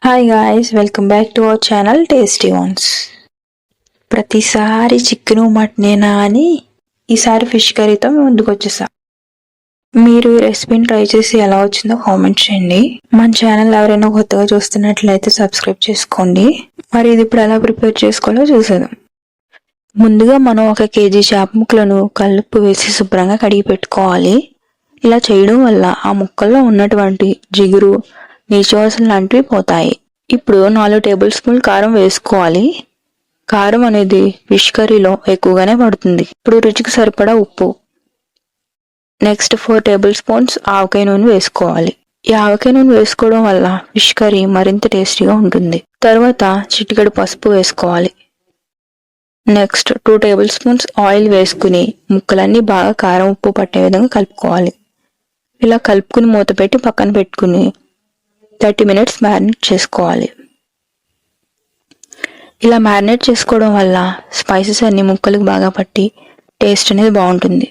Hi guys, welcome back to our channel tasty once. ప్రతిసారి chicken మటనేనా అని ఈసారి fish కర్రీతో ముందుకు వచ్చేసా. మీరు ఈ రెసిపీని ట్రై చేసి ఎలా వచ్చిందో కామెంట్ చేయండి. మన ఛానల్ ఎవరైనా కొత్తగా చూస్తున్నట్లయితే సబ్స్క్రైబ్ చేసుకోండి. మరి ఇది ఇప్పుడు ఎలా ప్రిపేర్ చేసుకోవాలో చూసేద్దాం. ముందుగా మనం 1 kg చేప ముక్కలను కల్లుప్పు వేసి శుభ్రంగా కడిగి పెట్టుకోవాలి. ఇలా చేయడం వల్ల ఆ ముక్కల్లో ఉన్నటువంటి జిగురు, నీచువాసన లాంటివి పోతాయి. ఇప్పుడు 4 టేబుల్ స్పూన్లు కారం వేసుకోవాలి. కారం అనేది ఫిష్ కర్రీలో ఎక్కువగానే పడుతుంది. ఇప్పుడు రుచికి సరిపడా ఉప్పు. నెక్స్ట్ 4 టేబుల్ స్పూన్స్ ఆవకాయ నూనె వేసుకోవాలి. ఈ ఆవకాయ నూనె వేసుకోవడం వల్ల ఫిష్ కర్రీ మరింత టేస్టీగా ఉంటుంది. తర్వాత చిటికెడు పసుపు వేసుకోవాలి. నెక్స్ట్ 2 టేబుల్ స్పూన్స్ ఆయిల్ వేసుకుని ముక్కలన్నీ బాగా కారం ఉప్పు పట్టే విధంగా కలుపుకోవాలి. ఇలా కలుపుకుని మూత పెట్టి పక్కన పెట్టుకుని 30 minutes మ్యారినేట్ చేసుకోవాలి. ఇలా మ్యారినేట్ చేసుకోవడం వల్ల స్పైసెస్ అన్ని ముక్కలకు బాగా పట్టి టేస్ట్ అనేది బాగుంటుంది.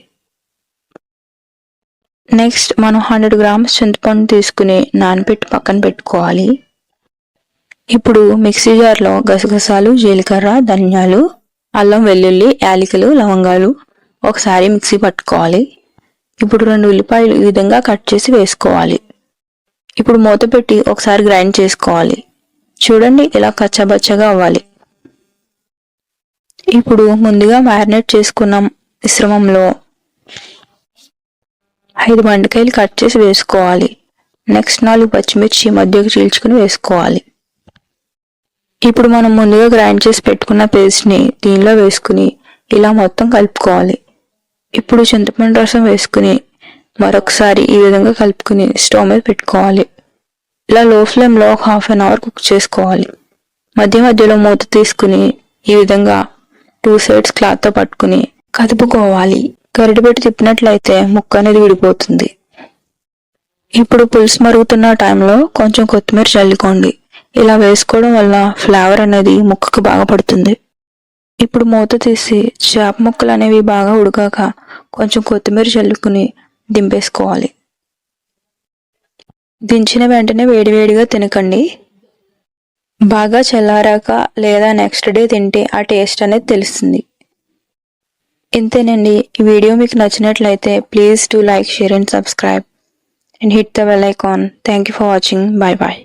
నెక్స్ట్ మనం 100 grams చింతపండు తీసుకుని నానబెట్టి పక్కన పెట్టుకోవాలి. ఇప్పుడు మిక్సీ జార్లో గసగసాలు, జీలకర్ర, ధనియాలు, అల్లం వెల్లుల్లి, యాలకులు, లవంగాలు ఒకసారి మిక్సీ పట్టుకోవాలి. ఇప్పుడు 2 ఉల్లిపాయలు ఈ విధంగా కట్ చేసి వేసుకోవాలి. ఇప్పుడు మూత పెట్టి ఒకసారి గ్రైండ్ చేసుకోవాలి. చూడండి, ఇలా కచ్చాబచ్చగా అవ్వాలి. ఇప్పుడు ముందుగా మ్యారినేట్ చేసుకున్న మిశ్రమంలో 5 బెండకాయలు కట్ చేసి వేసుకోవాలి. నెక్స్ట్ 4 పచ్చిమిర్చి మధ్యకు చీల్చుకుని వేసుకోవాలి. ఇప్పుడు మనం ముందుగా గ్రైండ్ చేసి పెట్టుకున్న పేస్ట్ని దీనిలో వేసుకుని ఇలా మొత్తం కలుపుకోవాలి. ఇప్పుడు చింతపండు రసం వేసుకుని మరొకసారి ఈ విధంగా కలుపుకుని స్టవ్ మీద పెట్టుకోవాలి. ఇలా లో ఫ్లేమ్లో 1/2 an hour కుక్ చేసుకోవాలి. మధ్య మధ్యలో మూత తీసుకుని ఈ విధంగా 2 sides క్లాత్తో పట్టుకుని కదుపుకోవాలి. గరిటె పెట్టి తిప్పినట్లయితే ముక్క అనేది విడిపోతుంది. ఇప్పుడు పులుసు మరుగుతున్న టైంలో కొంచెం కొత్తిమీర చల్లుకోండి. ఇలా వేసుకోవడం వల్ల ఫ్లేవర్ అనేది ముక్కకు బాగా పడుతుంది. ఇప్పుడు మూత తీసి చేప ముక్కలు అనేవి బాగా ఉడకాక కొంచెం కొత్తిమీర చల్లుకుని దింపేసుకోవాలి. దించిన వెంటనే వేడివేడిగా తినకండి. బాగా చల్లారాక లేదా నెక్స్ట్ డే తింటే ఆ టేస్ట్ అనేది తెలుస్తుంది. ఇంతేనండి. ఈ వీడియో మీకు నచ్చినట్లయితే please to like, share and subscribe and hit the bell icon. Thank you for watching. Bye bye.